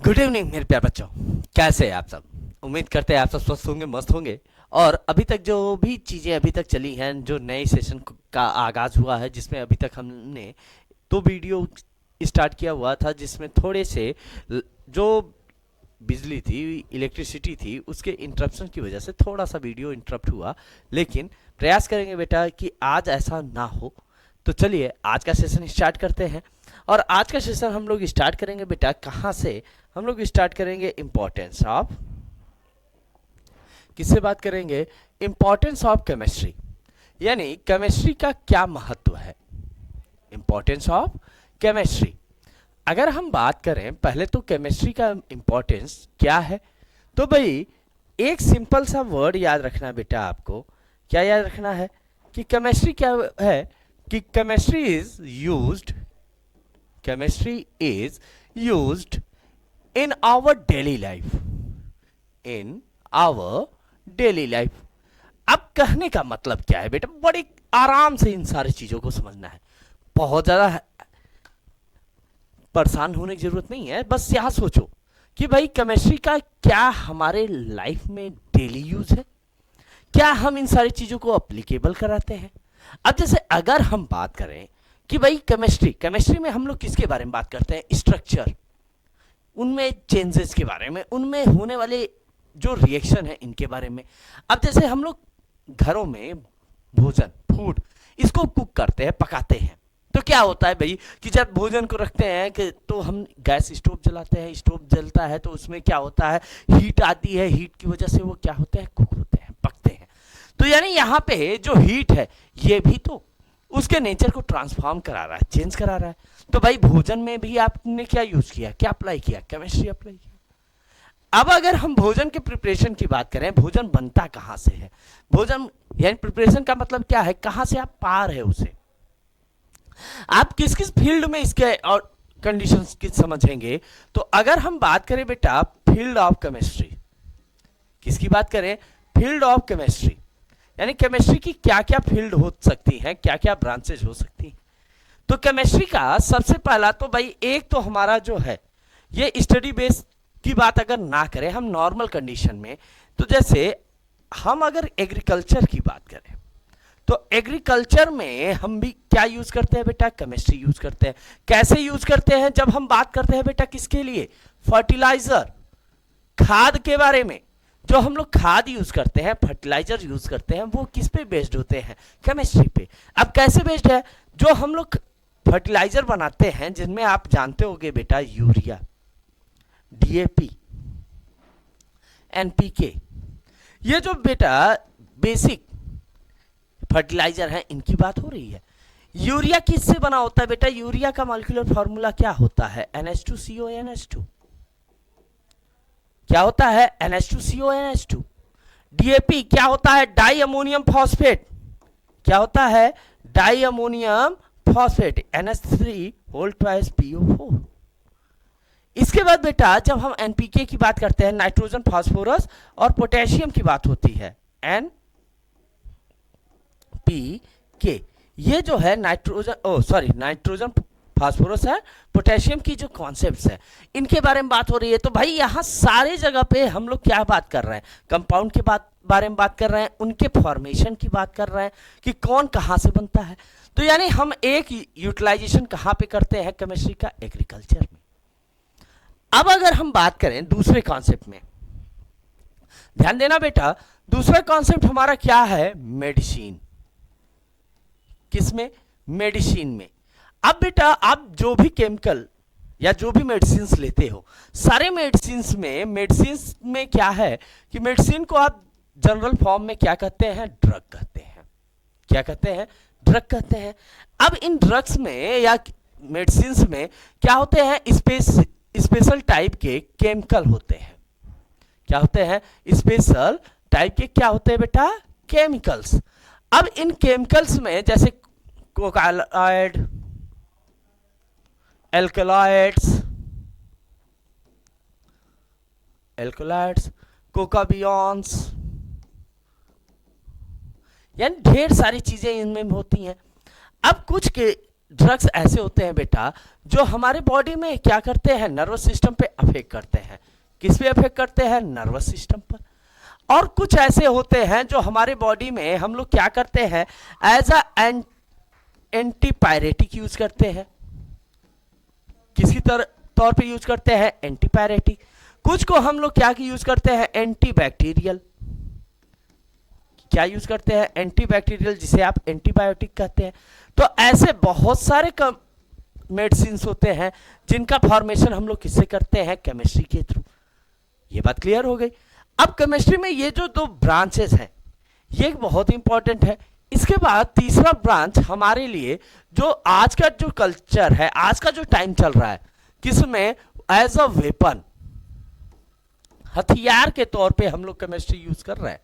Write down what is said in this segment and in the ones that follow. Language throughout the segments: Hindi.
गुड इवनिंग मेरे प्यारे बच्चों। कैसे हैं आप सब? उम्मीद करते हैं आप सब स्वस्थ होंगे, मस्त होंगे। और अभी तक जो भी चीज़ें अभी तक चली हैं, जो नए सेशन का आगाज़ हुआ है, जिसमें अभी तक हमने दो वीडियो स्टार्ट किया हुआ था, जिसमें थोड़े से जो बिजली थी, इलेक्ट्रिसिटी थी, उसके इंटरप्शन की वजह से थोड़ा सा वीडियो इंटरप्ट हुआ। लेकिन प्रयास करेंगे बेटा कि आज ऐसा ना हो। तो चलिए आज का सेशन स्टार्ट करते हैं। और आज का सेशन हम लोग स्टार्ट करेंगे बेटा कहाँ से? हम लोग स्टार्ट करेंगे इम्पोर्टेंस ऑफ, किससे बात करेंगे? इम्पोर्टेंस ऑफ केमिस्ट्री, यानी केमिस्ट्री का क्या महत्व है। Importance of chemistry. अगर हम बात करें पहले तो केमिस्ट्री का इम्पोर्टेंस क्या है, तो भाई एक सिंपल सा वर्ड याद रखना है बेटा आपको। क्या याद रखना है? कि केमिस्ट्री क्या है? कि chemistry is used in our daily life, in our daily life। अब कहने का मतलब क्या है बेटा? बड़े आराम से इन सारी चीजों को समझना है, बहुत ज्यादा परेशान होने की जरूरत नहीं है। बस यहां सोचो कि भाई केमिस्ट्री का क्या हमारे लाइफ में डेली यूज है, क्या हम इन सारी चीजों को अप्लीकेबल कराते हैं। अब जैसे अगर हम बात करें कि भाई केमिस्ट्री में हम लोग किसके बारे में बात करते हैं? स्ट्रक्चर, उनमें चेंजेस के बारे में, उनमें होने वाले जो रिएक्शन है इनके बारे में। अब जैसे हम लोग घरों में भोजन, फूड, इसको कुक करते हैं, पकाते हैं, तो क्या होता है भाई कि जब भोजन को रखते हैं कि तो हम गैस स्टोव जलाते हैं, स्टोव जलता है तो उसमें क्या होता है, हीट आती है, हीट की वजह से वो क्या होते हैं, कुक होते हैं, पकते हैं। तो यानी यहाँ पे जो हीट है ये भी तो उसके नेचर को ट्रांसफॉर्म करा रहा है, चेंज करा रहा है। तो भाई भोजन में भी आपने क्या यूज किया, क्या अप्लाई किया? केमिस्ट्री अप्लाई किया। अब अगर हम भोजन के प्रिपरेशन की बात करें, भोजन बनता कहां से है? भोजन यानी प्रिपरेशन का मतलब क्या है? कहां से आप पा रहे हो उसे, आप किस किस फील्ड में इसके और कंडीशंस की समझेंगे। तो अगर हम बात करें बेटा फील्ड ऑफ केमिस्ट्री, किसकी बात करें? फील्ड ऑफ केमिस्ट्री, यानी केमिस्ट्री की क्या क्या फील्ड हो सकती हैं, क्या क्या ब्रांचेज हो सकती हैं। तो केमिस्ट्री का सबसे पहला तो भाई एक तो हमारा जो है ये स्टडी बेस की बात अगर ना करें हम नॉर्मल कंडीशन में, तो जैसे हम अगर एग्रीकल्चर की बात करें तो एग्रीकल्चर में हम भी क्या यूज करते हैं बेटा? केमिस्ट्री यूज करते हैं। कैसे यूज करते हैं? जब हम बात करते हैं बेटा किसके लिए? फर्टिलाइजर, खाद के बारे में। जो हम लोग खाद यूज करते हैं, फर्टिलाइजर यूज करते हैं, वो किस पे बेस्ड होते हैं? केमिस्ट्री पे। अब कैसे बेस्ड है? जो हम लोग फर्टिलाइजर बनाते हैं जिनमें आप जानते होंगे बेटा यूरिया, डीएपी, एनपीके, ये जो बेटा बेसिक फर्टिलाइजर है इनकी बात हो रही है। यूरिया किससे बना होता है बेटा? यूरिया का मॉलिक्यूलर फॉर्मूला क्या होता है? NH2CONH2। क्या होता है? NH2CONH2। डीएपी क्या होता है? Di ammonium phosphate. क्या होता है? Di ammonium phosphate, NH3 2PO4। इसके बाद बेटा जब हम एनपीके की बात करते हैं, नाइट्रोजन, फास्फोरस और पोटेशियम की बात होती है, एनपीके। ये जो है नाइट्रोजन, फास्फोरस है, पोटेशियम की जो कॉन्सेप्ट्स है इनके बारे में बात हो रही है। तो भाई यहाँ सारे जगह पे हम लोग क्या बात कर रहे हैं? कंपाउंड के बारे में बात कर रहे हैं, उनके फॉर्मेशन की बात कर रहे हैं कि कौन कहाँ से बनता है। तो यानी हम एक यूटिलाइजेशन कहाँ पे करते हैं केमिस्ट्री का? एग्रीकल्चर में। अब अगर हम बात करें दूसरे कॉन्सेप्ट में, ध्यान देना बेटा, दूसरा कॉन्सेप्ट हमारा क्या है? मेडिसिन। किसमें? मेडिसिन में। अब बेटा आप जो भी केमिकल या जो भी मेडिसिन लेते हो, सारे मेडिसिन में क्या है कि मेडिसिन को आप जनरल फॉर्म में क्या कहते हैं? ड्रग कहते हैं। क्या कहते हैं? ड्रग कहते हैं। अब इन ड्रग्स में या मेडिसिन में क्या होते हैं? स्पेशल टाइप के केमिकल होते हैं। क्या होते हैं? स्पेशल टाइप के क्या होते हैं बेटा? केमिकल्स। अब इन केमिकल्स में जैसे कोकालॉइड, एल्कलॉइड्स, कोकाबियॉन्स, यानी ढेर सारी चीजें इनमें होती हैं। अब कुछ के ड्रग्स ऐसे होते हैं बेटा जो हमारे बॉडी में क्या करते हैं, नर्वस सिस्टम पे अफेक्ट करते हैं। किस पे अफेक्ट करते हैं, नर्वस सिस्टम पर। और कुछ ऐसे होते हैं जो हमारे बॉडी में हम लोग क्या करते हैं, एज अ एंटीपायरेटिक यूज करते हैं। किसकी तौर पे यूज करते हैं, एंटीपायरेटिक। कुछ को हम लोग क्या यूज करते हैं, एंटीबैक्टीरियल। क्या यूज करते हैं, एंटीबैक्टीरियल, जिसे आप एंटीबायोटिक कहते हैं। तो ऐसे बहुत सारे मेडिसिन होते हैं जिनका फॉर्मेशन हम लोग किससे करते हैं, केमिस्ट्री के थ्रू। ये बात क्लियर हो गई। अब केमिस्ट्री में ये जो दो ब्रांचेस हैं ये बहुत इंपॉर्टेंट है। इसके बाद तीसरा ब्रांच हमारे लिए जो आज का जो कल्चर है, आज का जो टाइम चल रहा है, किसमें, एज अ वेपन, हथियार के तौर पे हम लोग केमिस्ट्री यूज कर रहे हैं।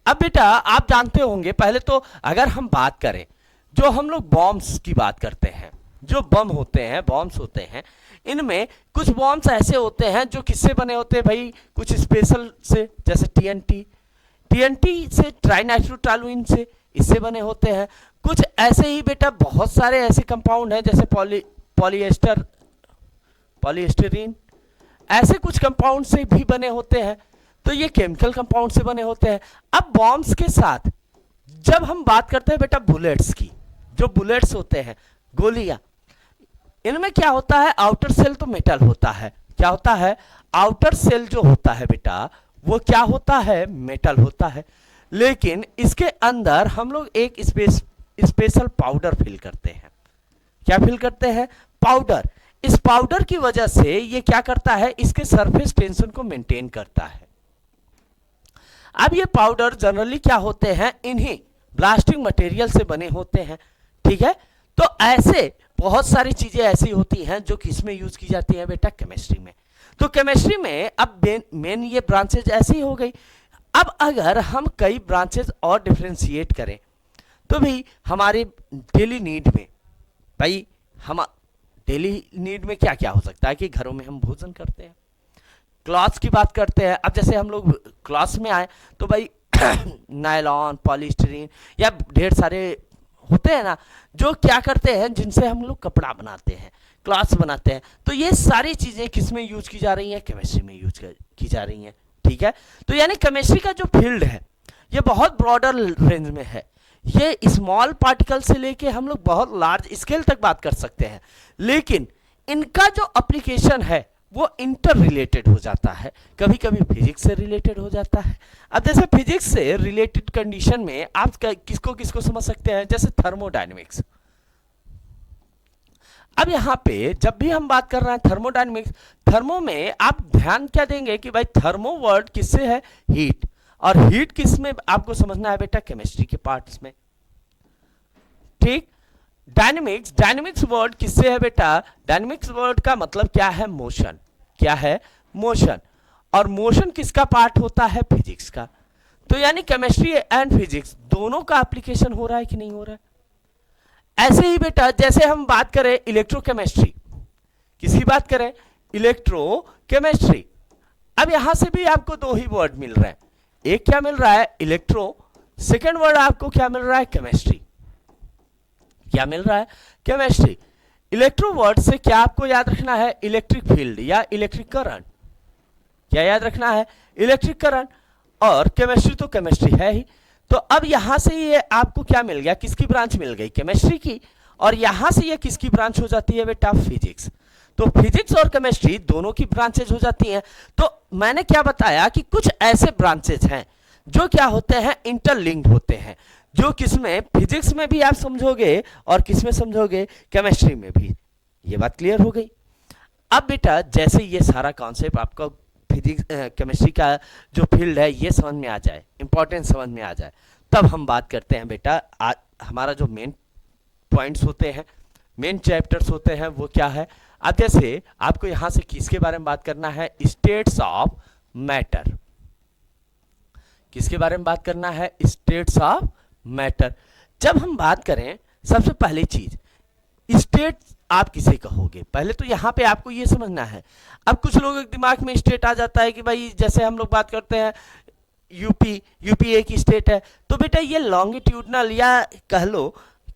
अब बेटा आप जानते होंगे, पहले तो अगर हम बात करें, जो हम लोग बॉम्ब्स की बात करते हैं, जो बम होते हैं, बॉम्ब्स होते हैं, इनमें कुछ बॉम्ब्स ऐसे होते हैं जो किससे बने होते हैं भाई, कुछ स्पेशल से, जैसे टीएनटी से, ट्राइनाइट्रोटोलुइन से, इससे बने होते हैं। कुछ ऐसे ही बेटा बहुत सारे ऐसे कंपाउंड हैं जैसे पॉलीएस्टरीन, ऐसे कुछ कंपाउंड से भी बने होते हैं। तो ये केमिकल कंपाउंड से बने होते हैं। अब बॉम्ब्स के साथ जब हम बात करते हैं बेटा बुलेट्स की, जो बुलेट्स होते हैं, गोलियां, इनमें क्या होता है, आउटर सेल तो मेटल होता है। क्या होता है, आउटर सेल जो होता है बेटा वो क्या होता है, मेटल होता है। लेकिन इसके अंदर हम लोग एक स्पेशल पाउडर फिल करते हैं। क्या फिल करते हैं, पाउडर। इस पाउडर की वजह से ये क्या करता है, इसके सरफेस टेंशन को मेंटेन करता है। अब ये पाउडर जनरली क्या होते हैं, इन्हीं ब्लास्टिंग मटेरियल से बने होते हैं। ठीक है, तो ऐसे बहुत सारी चीजें ऐसी होती हैं जो किसमें यूज की जाती हैं बेटा, केमिस्ट्री में। तो केमिस्ट्री में अब मेन ये ब्रांचेज ऐसी हो गई। अब अगर हम कई ब्रांचेज और डिफ्रेंशिएट करें तो भी हमारे डेली नीड में, भाई हम डेली नीड में क्या क्या हो सकता है कि घरों में हम भोजन करते हैं, क्लॉथ्स की बात करते हैं। अब जैसे हम लोग क्लॉथ्स में आए तो भाई नायलॉन, पॉलीस्टीरीन या ढेर सारे होते हैं ना जो क्या करते हैं, जिनसे हम लोग कपड़ा बनाते हैं, क्लॉथ्स बनाते हैं। तो ये सारी चीजें किसमें यूज की जा रही हैं, केमिस्ट्री में यूज की जा रही हैं। ठीक है, तो यानी केमिस्ट्री का जो फील्ड है ये बहुत ब्रॉडर रेंज में है। ये स्मॉल पार्टिकल से लेके हम लोग बहुत लार्ज स्केल तक बात कर सकते हैं, लेकिन इनका जो एप्लीकेशन है वो इंटर रिलेटेड हो जाता है, कभी कभी फिजिक्स से रिलेटेड हो जाता है। अब जैसे फिजिक्स से रिलेटेड कंडीशन में आप किसको किसको समझ सकते हैं, जैसे थर्मोडायनेमिक्स। अब यहाँ पे जब भी हम बात कर रहे हैं थर्मोडायनेमिक्स, थर्मो में आप ध्यान क्या देंगे कि भाई थर्मो वर्ड किससे है, हीट। और हीट किस में आपको समझना है बेटा, केमिस्ट्री के पार्ट्स में। ठीक, डायनेमिक्स वर्ड किससे है बेटा, डायनेमिक्स वर्ड का मतलब क्या है, मोशन। क्या है, मोशन। और मोशन किसका पार्ट होता है, फिजिक्स का। तो यानी केमिस्ट्री एंड फिजिक्स दोनों का एप्लीकेशन हो रहा है कि नहीं हो रहा है। ऐसे ही बेटा जैसे हम बात करें इलेक्ट्रोकेमिस्ट्री, किसकी बात करें, इलेक्ट्रोकेमिस्ट्री। अब यहां से भी आपको दो ही वर्ड मिल रहे हैं, एक क्या मिल रहा है, इलेक्ट्रो, सेकेंड वर्ड आपको क्या मिल रहा है, केमिस्ट्री। क्या मिल रहा है, केमिस्ट्री। इलेक्ट्रो वर्ड से क्या आपको याद रखना है, इलेक्ट्रिक फील्ड या इलेक्ट्रिक करंट। क्या याद रखना है, इलेक्ट्रिक करंट। और केमिस्ट्री तो केमिस्ट्री है ही। तो अब यहां से ये आपको क्या मिल गया, किसकी ब्रांच मिल गई, केमिस्ट्री की। और यहां से ये किसकी ब्रांच हो जाती है बेटा, फिजिक्स। तो फिजिक्स और केमिस्ट्री दोनों की ब्रांचेज हो जाती हैं। तो मैंने क्या बताया कि कुछ ऐसे ब्रांचेज हैं जो क्या होते हैं, इंटरलिंक्ड होते हैं, जो किसमें, फिजिक्स में भी आप समझोगे और किसमें समझोगे, केमिस्ट्री में भी। ये बात क्लियर हो गई। अब बेटा जैसे ये सारा कॉन्सेप्ट आपका फिजिक्स केमिस्ट्री का जो फील्ड है ये समझ में आ जाए, इंपॉर्टेंस समझ में आ जाए, तब हम बात करते हैं बेटा हमारा जो मेन पॉइंट्स होते हैं, मेन चैप्टर्स होते हैं वो क्या है। अब जैसे आपको यहां से किसके बारे में बात करना है, स्टेट्स ऑफ मैटर। किसके बारे में बात करना है, स्टेट्स ऑफ मैटर। जब हम बात करें सबसे पहली चीज, स्टेट आप किसे कहोगे, पहले तो यहां पे आपको ये समझना है। अब कुछ लोगों के दिमाग में स्टेट आ जाता है कि भाई जैसे हम लोग बात करते हैं यूपी एक स्टेट है, तो बेटा ये लॉन्गिट्यूडनल या कह लो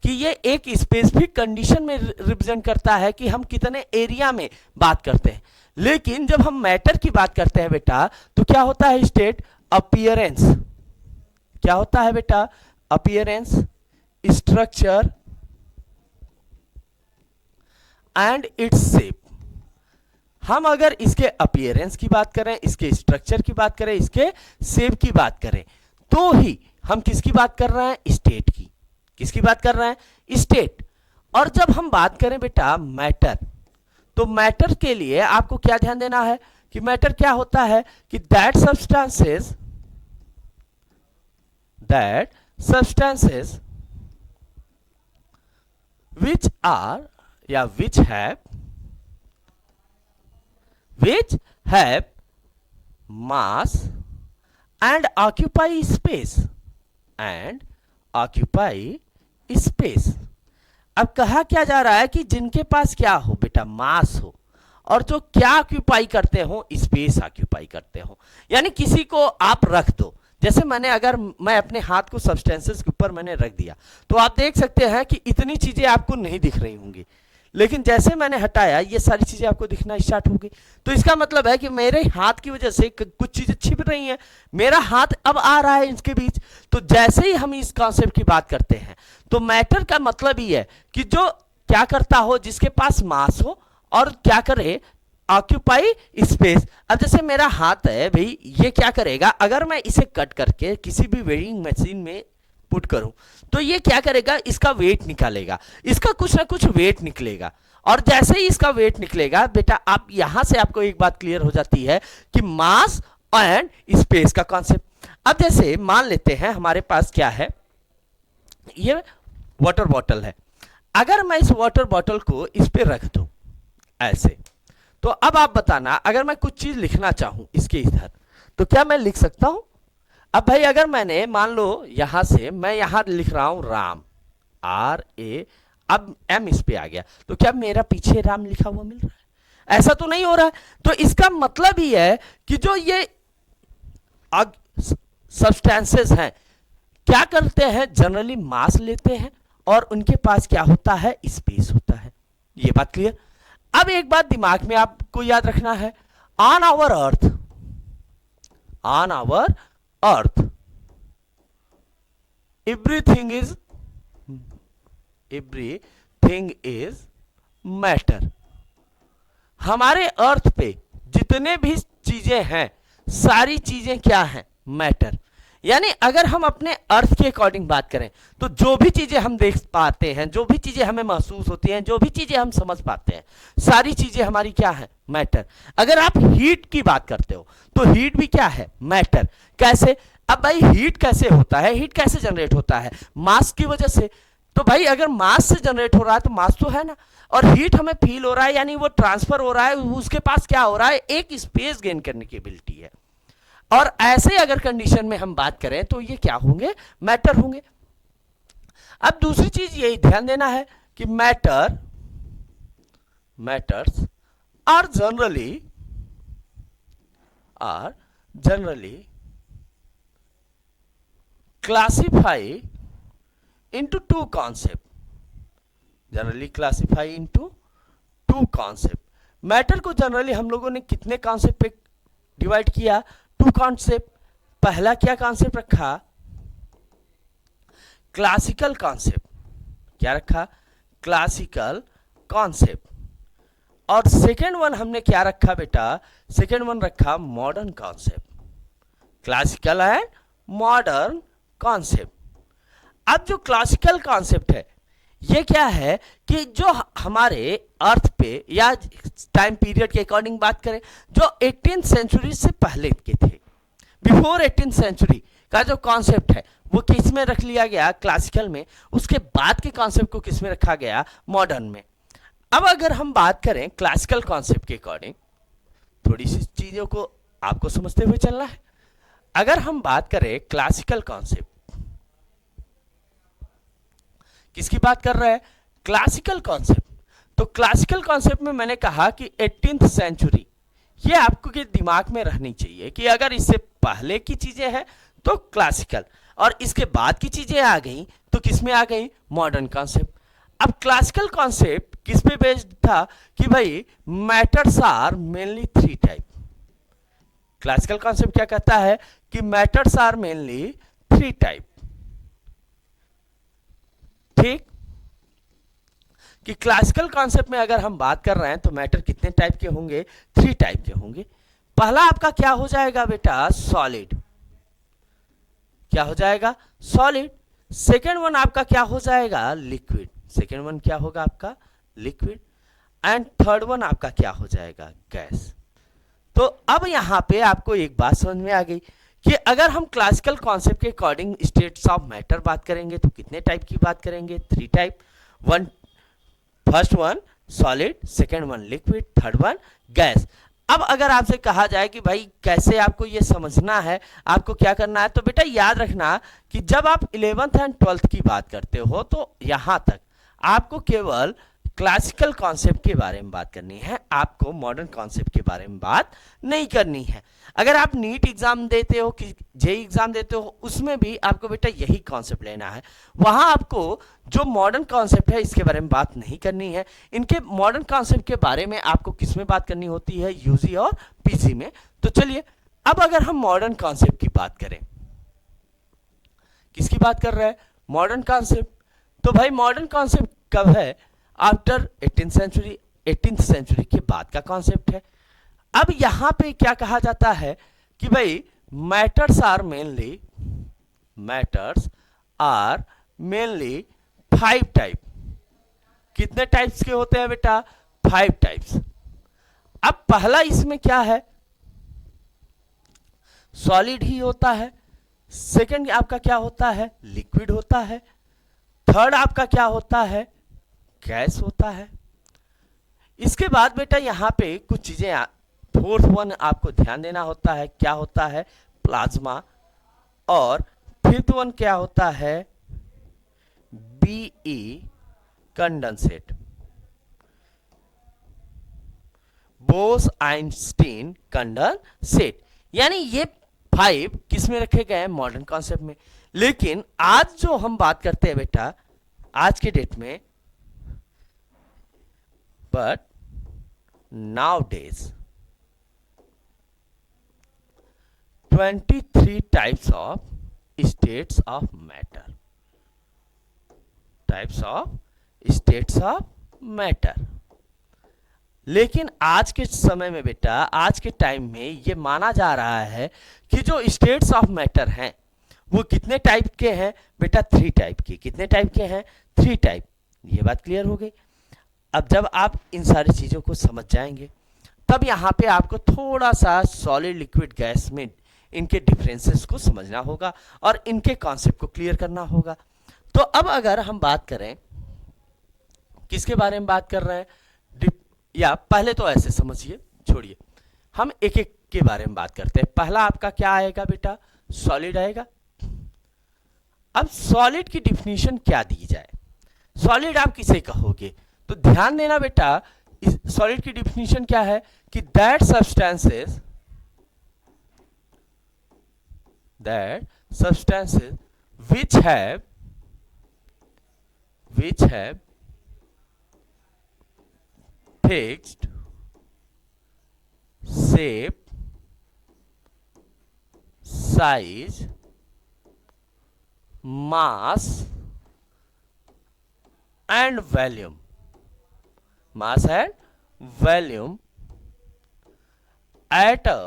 कि ये एक स्पेसिफिक कंडीशन में रिप्रेजेंट करता है कि हम कितने एरिया में बात करते हैं। लेकिन जब हम मैटर की बात करते हैं बेटा, तो क्या होता है स्टेट? अपीयरेंस। क्या होता है बेटा? Appearance, structure and its shape. हम अगर इसके अपीयरेंस की बात करें, इसके स्ट्रक्चर की बात करें, इसके शेप की बात करें, तो ही हम किसकी बात कर रहे हैं? स्टेट की। किसकी बात कर रहे हैं? स्टेट। और जब हम बात करें बेटा मैटर, तो मैटर के लिए आपको क्या ध्यान देना है कि मैटर क्या होता है कि दैट substances which are या which have mass and occupy space अब कहा क्या जा रहा है कि जिनके पास क्या हो बेटा? मास हो, और जो क्या ऑक्यूपाई करते हो? स्पेस ऑक्यूपाई करते हो। यानी किसी को आप रख दो, जैसे अगर मैं अपने हाथ को सब्सटेंसेस के ऊपर मैंने रख दिया, तो आप देख सकते हैं कि इतनी चीजें आपको नहीं दिख रही होंगी, लेकिन जैसे मैंने हटाया ये सारी चीजें आपको दिखना स्टार्ट हो गई। तो इसका मतलब है कि मेरे हाथ की वजह से कुछ चीजें छिप रही हैं, मेरा हाथ अब आ रहा है इनके बीच। तो जैसे ही हम इस कॉन्सेप्ट की बात करते हैं, तो मैटर का मतलब ही है कि जो क्या करता हो, जिसके पास मास हो और क्या करे? Occupy space. अब जैसे मेरा हाथ है भाई, ये क्या करेगा? अगर मैं इसे कट करके किसी भी वेइंग मशीन में पुट करूं, तो ये क्या करेगा? इसका वेट निकालेगा, इसका कुछ ना कुछ वेट निकलेगा। और जैसे ही इसका वेट निकलेगा बेटा, आप यहां से आपको एक बात क्लियर हो जाती है कि मास एंड स्पेस का कॉन्सेप्ट। अब जैसे मान लेते हैं हमारे पास क्या है, ये वाटर बॉटल है। अगर मैं इस वाटर बॉटल को इस पे रख दूं ऐसे, तो अब आप बताना, अगर मैं कुछ चीज लिखना चाहूं इसके इधर, तो क्या मैं लिख सकता हूं? अब भाई अगर मैंने मान लो यहां से मैं यहां लिख रहा हूं राम, RA, अब M इस पे आ गया, तो क्या मेरा पीछे राम लिखा हुआ मिल रहा है? ऐसा तो नहीं हो रहा है। तो इसका मतलब ही है कि जो ये सब्सटेंसेस हैं क्या करते हैं? जनरली मास लेते हैं और उनके पास क्या होता है? स्पेस होता है। ये बात क्लियर? अब एक बात दिमाग में आपको याद रखना है, on our earth everything is matter. हमारे अर्थ पे जितने भी चीजें हैं, सारी चीजें क्या हैं? मैटर। यानी अगर हम अपने अर्थ के अकॉर्डिंग बात करें, तो जो भी चीजें हम देख पाते हैं, जो भी चीजें हमें महसूस होती हैं, जो भी चीजें हम समझ पाते हैं, सारी चीजें हमारी क्या है? मैटर। अगर आप हीट की बात करते हो, तो हीट भी क्या है? मैटर। कैसे? अब भाई हीट कैसे होता है? हीट कैसे जनरेट होता है? मास की वजह से। तो भाई अगर मास से जनरेट हो रहा है, तो मास तो है ना, और हीट हमें फील हो रहा है, यानी वो ट्रांसफर हो रहा है, उसके पास क्या हो रहा है? एक स्पेस गेन करने की एबिलिटी है। और ऐसे अगर कंडीशन में हम बात करें, तो ये क्या होंगे? मैटर होंगे। अब दूसरी चीज यही ध्यान देना है कि matters are generally classify into two concept, generally classify into two concept. Matter को जनरली हम लोगों ने कितने कॉन्सेप्ट पे डिवाइड किया? Two concept. पहला क्या कॉन्सेप्ट रखा? Classical concept. क्या रखा? Classical concept. और सेकेंड वन हमने क्या रखा बेटा? सेकेंड वन रखा modern concept. Classical and modern concept. अब जो क्लासिकल कॉन्सेप्ट है, ये क्या है कि जो हमारे अर्थ पे या टाइम पीरियड के अकॉर्डिंग बात करें, जो 18th सेंचुरी से पहले के थे, बिफोर 18th सेंचुरी का जो कॉन्सेप्ट है, वो किस में रख लिया गया? क्लासिकल में। उसके बाद के कॉन्सेप्ट को किस में रखा गया? मॉडर्न में। अब अगर हम बात करें क्लासिकल कॉन्सेप्ट के अकॉर्डिंग, थोड़ी सी चीजों को आपको समझते हुए चलना है। अगर हम बात करें क्लासिकल कॉन्सेप्ट, किसकी बात कर रहा है? Classical concept. तो क्लासिकल कॉन्सेप्ट में मैंने कहा कि 18th सेंचुरी, ये आपको के दिमाग में रहनी चाहिए कि अगर इससे पहले की चीजें हैं तो क्लासिकल, और इसके बाद की चीजें आ गई तो तो किसमें आ गई, मॉडर्न कॉन्सेप्ट। अब क्लासिकल कॉन्सेप्ट किस पे बेस्ड था कि भाई matters are mainly three type. Classical concept क्या कहता है कि matters are mainly three type. ठीक, कि क्लासिकल कॉन्सेप्ट में अगर हम बात कर रहे हैं तो मैटर कितने टाइप के होंगे, थ्री टाइप के होंगे। पहला आपका क्या हो जाएगा बेटा, सॉलिड। क्या हो जाएगा, सॉलिड। सेकेंड वन आपका क्या हो जाएगा, लिक्विड। सेकेंड वन क्या होगा आपका, लिक्विड। एंड थर्ड वन आपका क्या हो जाएगा, गैस। तो अब यहां पे आपको एक बात समझ में आ गई कि अगर हम क्लासिकल कॉन्सेप्ट के अकॉर्डिंग स्टेट्स ऑफ मैटर बात करेंगे तो कितने टाइप की बात करेंगे, three type. One, first one solid, second one liquid, third one gas. अब अगर आपसे कहा जाए कि भाई कैसे आपको ये समझना है, आपको क्या करना है, तो बेटा याद रखना कि जब आप 11th एंड 12th की बात करते हो तो यहां तक आपको केवल क्लासिकल कॉन्सेप्ट के बारे में बात करनी है, आपको मॉडर्न कॉन्सेप्ट के बारे में बात नहीं करनी है। अगर आप नीट एग्जाम देते हो कि जेई एग्जाम देते हो, उसमें भी आपको बेटा यही कॉन्सेप्ट लेना है। वहां आपको जो मॉडर्न कॉन्सेप्ट है इसके बारे में बात नहीं करनी है। इनके मॉडर्न कॉन्सेप्ट के बारे में आपको किस में बात करनी होती है, यूजी और पीजी में। तो चलिए अब अगर हम मॉडर्न कॉन्सेप्ट की बात करें, किसकी बात कर रहे हैं, मॉडर्न कॉन्सेप्ट। तो भाई मॉडर्न कॉन्सेप्ट कब है, आफ्टर 18th सेंचुरी के बाद का कॉन्सेप्ट है। अब यहां पे क्या कहा जाता है कि भाई matters are mainly five type. कितने टाइप्स के होते हैं बेटा, फाइव टाइप्स। अब पहला इसमें क्या है, सॉलिड ही होता है। सेकंड आपका क्या होता है, लिक्विड होता है। थर्ड आपका क्या होता है, गैस होता है। इसके बाद बेटा यहां पे कुछ चीजें, फोर्थ वन आपको ध्यान देना होता है, क्या होता है, प्लाज्मा। और फिफ्थ वन क्या होता है, बीई कंडेंसेट, बोस-आइंस्टीन कंडेंसेट। यानी ये फाइव किस में रखे गए हैं, मॉडर्न कॉन्सेप्ट में। लेकिन आज जो हम बात करते हैं बेटा, आज के डेट में, but nowadays 23 types of states of matter, types of states of matter। लेकिन आज के समय में बेटा, आज के टाइम में ये माना जा रहा है कि जो स्टेट्स ऑफ मैटर हैं वो कितने टाइप के हैं बेटा, थ्री टाइप के। कितने टाइप के हैं, थ्री टाइप। ये बात क्लियर हो गई। अब जब आप इन सारी चीजों को समझ जाएंगे तब यहां पे आपको थोड़ा सा सॉलिड लिक्विड गैस में इनके डिफरेंसेस को समझना होगा और इनके कॉन्सेप्ट को क्लियर करना होगा। तो अब अगर हम बात करें, किसके बारे में बात कर रहे हैं, या पहले तो ऐसे समझिए, छोड़िए, हम एक एक के बारे में बात करते हैं। पहला आपका क्या आएगा बेटा, सॉलिड आएगा। अब सॉलिड की डिफिनीशन क्या दी जाए, सॉलिड आप किसे कहोगे, तो ध्यान देना बेटा, सॉलिड की डिफिनीशन क्या है कि that substances which have fixed shape, size, mass and volume, at a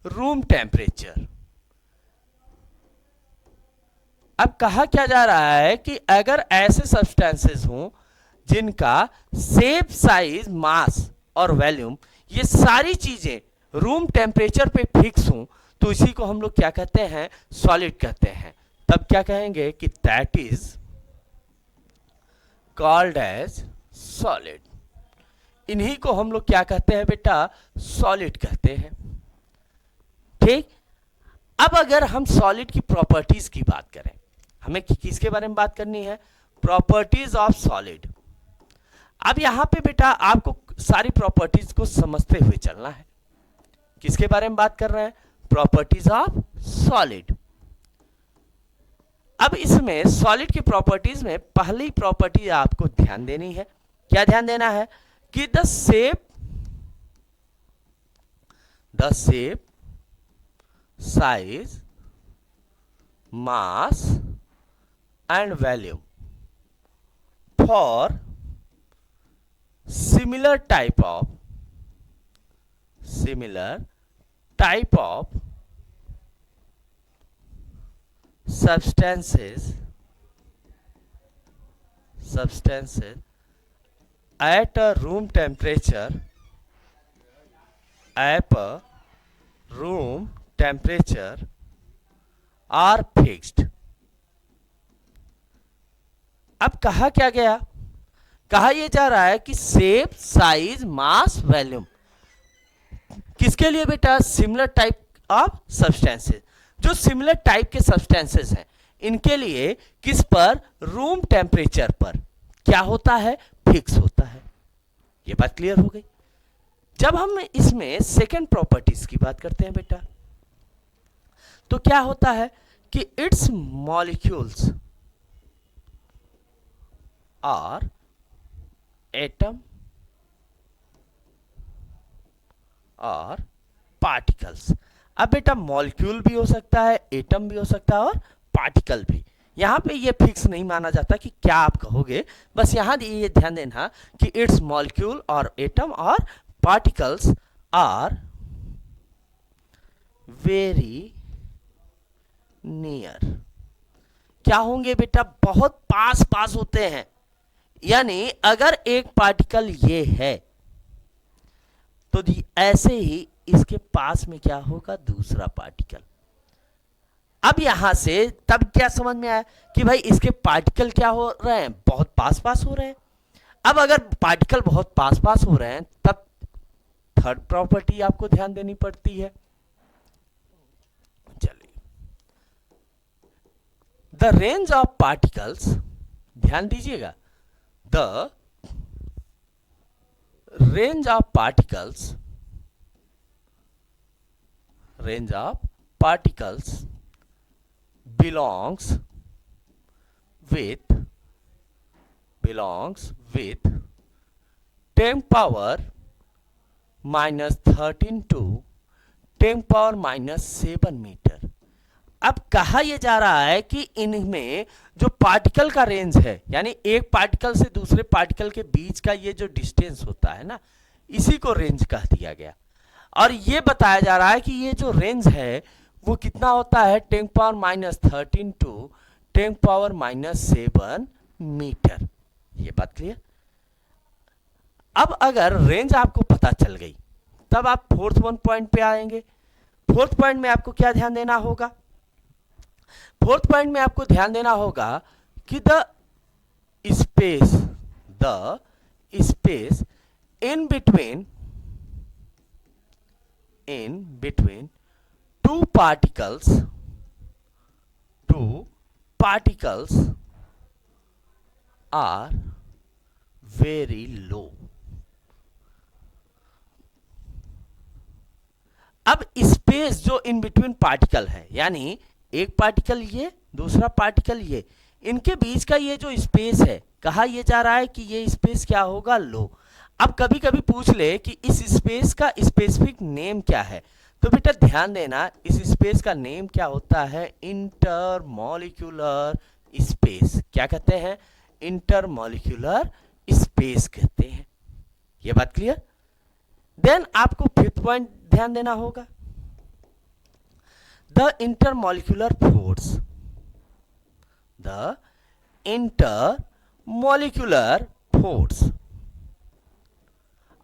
room temperature। अब कहा क्या जा रहा है कि अगर ऐसे सब्सटेंसेस हों जिनका शेप, साइज, मास और वॉल्यूम, ये सारी चीजें रूम टेम्परेचर पे फिक्स हों, तो इसी को हम लोग क्या कहते हैं, सॉलिड कहते हैं। तब क्या कहेंगे कि that is called as solid. इन्हीं को हम लोग क्या कहते हैं बेटा, सॉलिड कहते हैं। ठीक। अब अगर हम सॉलिड की प्रॉपर्टीज की बात करें, हमें किसके बारे में बात करनी है, प्रॉपर्टीज ऑफ सॉलिड। अब यहां पे बेटा आपको सारी प्रॉपर्टीज को समझते हुए चलना है। किसके बारे में बात कर रहे हैं, प्रॉपर्टीज ऑफ सॉलिड। अब इसमें सॉलिड की प्रॉपर्टीज में पहली प्रॉपर्टी आपको ध्यान देनी है। क्या ध्यान देना है कि the shape size mass and volume for similar type of substances at a room temperature are fixed। अब कहा क्या गया? कहा यह जा रहा है कि शेप साइज मास वॉल्यूम किसके लिए बेटा? Similar type of substances. जो सिमिलर टाइप के सब्सटेंसेस हैं इनके लिए किस पर? रूम टेम्परेचर पर क्या होता है? फिक्स होता है। ये बात क्लियर हो गई। जब हम इसमें सेकेंड प्रॉपर्टीज की बात करते हैं बेटा, तो क्या होता है कि इट्स मॉलिक्यूल्स और एटम और पार्टिकल्स। अब बेटा मॉलिक्यूल भी हो सकता है, एटम भी हो सकता है और पार्टिकल भी। यहां पे ये फिक्स नहीं माना जाता कि क्या आप कहोगे, बस यहां ये ध्यान देना कि इट्स मॉलिक्यूल और एटम और पार्टिकल्स आर वेरी नियर। क्या होंगे बेटा? बहुत पास पास होते हैं। यानी अगर एक पार्टिकल ये है तो ऐसे ही इसके पास में क्या होगा? दूसरा पार्टिकल। अब यहां से तब क्या समझ में आया कि भाई इसके पार्टिकल क्या हो रहे हैं? बहुत पास पास हो रहे हैं। अब अगर पार्टिकल बहुत पास पास हो रहे हैं तब थर्ड प्रॉपर्टी आपको ध्यान देनी पड़ती है। चलिए, द रेंज ऑफ पार्टिकल्स, ध्यान दीजिएगा, the range of particles belongs with 10 power minus 13 to 10 power minus 7 metre. अब कहा यह जा रहा है कि इनमें जो पार्टिकल का रेंज है, यानी एक पार्टिकल से दूसरे पार्टिकल के बीच का ये जो डिस्टेंस होता है ना, इसी को रेंज कह दिया गया। और ये बताया जा रहा है कि ये जो रेंज है वो कितना होता है? 10 power minus 13 to 10 power minus 7 metre. ये बात क्लियर? अब अगर रेंज आपको पता चल गई तब आप फोर्थ वन पॉइंट पे आएंगे। फोर्थ पॉइंट में आपको क्या ध्यान देना होगा? फोर्थ पॉइंट में आपको ध्यान देना होगा कि the space in between two particles are very low। अब स्पेस जो इन बिटवीन पार्टिकल है, यानी एक पार्टिकल ये, दूसरा पार्टिकल ये, इनके बीच का ये जो स्पेस है, कहा यह जा रहा है कि ये स्पेस क्या होगा? लो। अब कभी कभी पूछ ले कि इस स्पेस का स्पेसिफिक नेम क्या है, तो बेटा ध्यान देना, इस स्पेस का नेम क्या होता है? Intermolecular space. क्या कहते हैं? इंटरमॉलिक्यूलर स्पेस कहते हैं। ये बात क्लियर? देन आपको फिफ्थ पॉइंट ध्यान देना होगा, the intermolecular force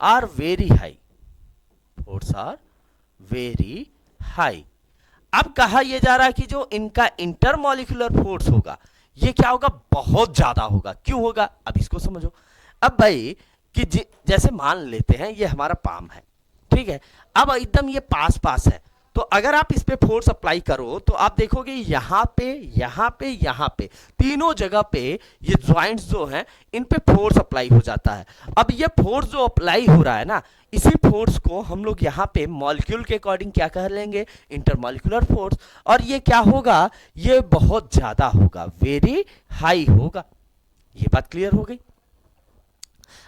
are very high. अब कहा यह जा रहा है कि जो इनका इंटरमॉलिक्यूलर फोर्स होगा ये क्या होगा? बहुत ज्यादा होगा। क्यों होगा? अब इसको समझो। अब भाई कि जैसे मान लेते हैं ये हमारा पाम है, ठीक है, अब एकदम ये पास पास है, तो अगर आप इस पे फोर्स अप्लाई करो तो आप देखोगे यहां पे यहां पे यहां पे तीनों जगह पे ये ज्वाइंट्स जो हैं इन पे फोर्स अप्लाई हो जाता है। अब ये फोर्स जो अप्लाई हो रहा है ना, इसी फोर्स को हम लोग यहाँ पे मॉलिक्यूल के अकॉर्डिंग क्या कर लेंगे, इंटरमॉलिक्यूलर फोर्स। और ये क्या होगा, ये बहुत ज्यादा होगा, वेरी हाई होगा। ये बात क्लियर हो गई।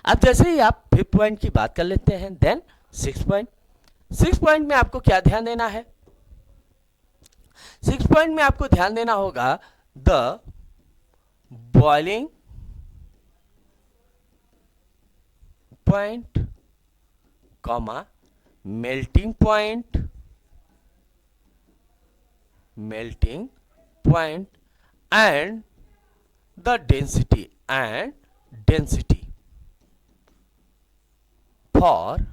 अब जैसे ही आप 5th पॉइंट की बात कर लेते हैं, then 6th point. 6th point में आपको क्या ध्यान देना है, 6th पॉइंट में आपको ध्यान देना होगा the boiling point comma melting point and the density for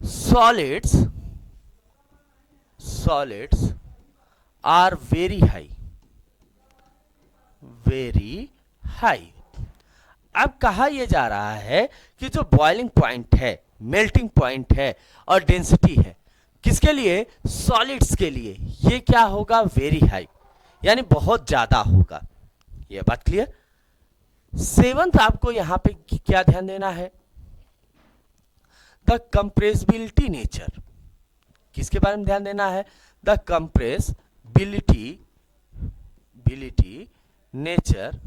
solids are very high। अब कहा यह जा रहा है कि जो बॉइलिंग पॉइंट है, मेल्टिंग पॉइंट है और डेंसिटी है, किसके लिए, सॉलिड्स के लिए, ये क्या होगा, वेरी हाई, यानी बहुत ज्यादा होगा। यह बात क्लियर। 7th आपको यहां पे क्या ध्यान देना है, द कंप्रेसिबिलिटी नेचर। किसके बारे में ध्यान देना है, the compressibility nature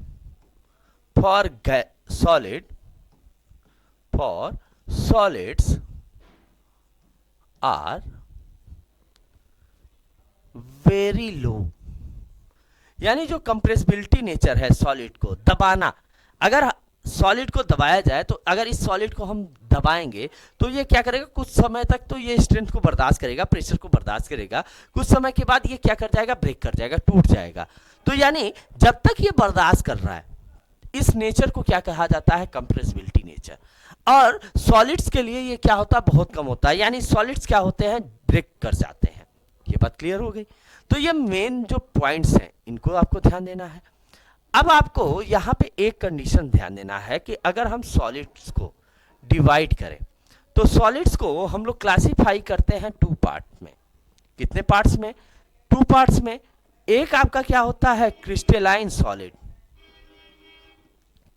for solids are very low. यानी जो कंप्रेसिबिलिटी नेचर है सॉलिड को दबाना, अगर सॉलिड को दबाया जाए तो अगर इस सॉलिड को हम दबाएंगे तो ये क्या करेगा, कुछ समय तक तो ये स्ट्रेंथ को बर्दाश्त करेगा, प्रेशर को बर्दाश्त करेगा, कुछ समय के बाद ये क्या कर जाएगा, ब्रेक कर जाएगा, टूट जाएगा। तो यानी जब तक ये बर्दाश्त कर रहा है, इस नेचर को क्या कहा जाता है, कंप्रेसिबिलिटी नेचर। और सॉलिड्स के लिए ये क्या होता है, बहुत कम होता है, यानी सॉलिड्स क्या होते हैं, ब्रेक कर जाते हैं। ये बात क्लियर हो गई। तो ये मेन जो पॉइंट्स हैं इनको आपको ध्यान देना है। अब आपको यहां पे एक कंडीशन ध्यान देना है कि अगर हम सॉलिड्स को डिवाइड करें तो सॉलिड्स को हम लोग क्लासिफाई करते हैं 2 पार्ट में। कितने पार्ट्स में, 2 पार्ट्स में। एक आपका क्या होता है, क्रिस्टलाइन सॉलिड,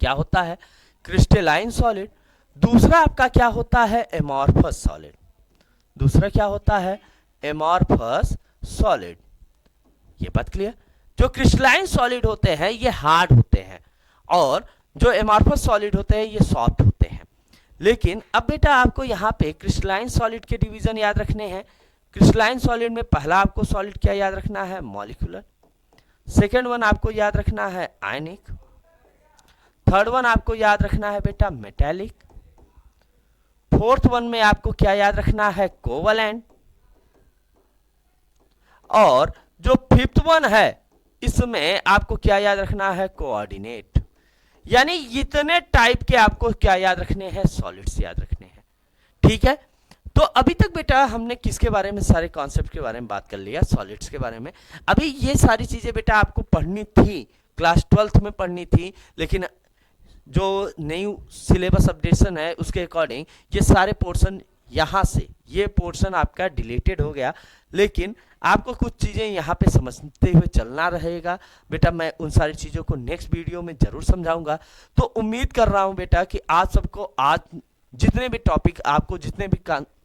क्या होता है, क्रिस्टलाइन सॉलिड। दूसरा आपका क्या होता है, एमॉर्फस सॉलिड। दूसरा क्या होता है, एमॉर्फस सॉलिड। ये बात क्लियर। जो क्रिस्टलाइन सॉलिड होते हैं ये हार्ड होते हैं और जो एमॉर्फस सॉलिड होते हैं ये सॉफ्ट होते हैं। लेकिन अब बेटा आपको यहाँ पे क्रिस्टलाइन सॉलिड के डिवीजन याद रखने हैं। क्रिस्टलाइन सॉलिड में पहला आपको सॉलिड क्या याद रखना है, मॉलिक्यूलर। सेकेंड वन आपको याद रखना है आयनिक। थर्ड वन आपको याद रखना है बेटा मेटेलिक। फोर्थ वन में आपको क्या याद रखना है, कोवलेंट। और जो 5th वन है इसमें आपको क्या याद रखना है, कोऑर्डिनेट। यानी इतने टाइप के आपको क्या याद रखने हैं, सॉलिड्स याद रखने हैं। ठीक है। तो अभी तक बेटा हमने किसके बारे में, सारे कॉन्सेप्ट के बारे में बात कर लिया, सॉलिड्स के बारे में। अभी ये सारी चीजें बेटा आपको पढ़नी थी, क्लास 12th में पढ़नी थी, लेकिन जो नई सिलेबस अपडेशन है उसके अकॉर्डिंग ये सारे पोर्शन यहाँ से, ये पोर्शन आपका डिलीटेड हो गया। लेकिन आपको कुछ चीज़ें यहाँ पे समझते हुए चलना रहेगा बेटा। मैं उन सारी चीज़ों को नेक्स्ट वीडियो में ज़रूर समझाऊंगा। तो उम्मीद कर रहा हूँ बेटा कि आज सबको, आज जितने भी टॉपिक आपको, जितने भी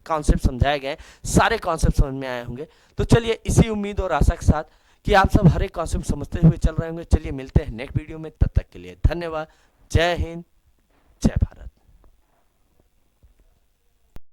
कॉन्सेप्ट समझाए गए, सारे कॉन्सेप्ट समझ में आए होंगे। तो चलिए इसी उम्मीद और आशा के साथ कि आप सब हर एक कॉन्सेप्ट समझते हुए चल रहे होंगे। चलिए मिलते हैं नेक्स्ट वीडियो में, तब तक के लिए धन्यवाद। जय हिंद, जय भारत।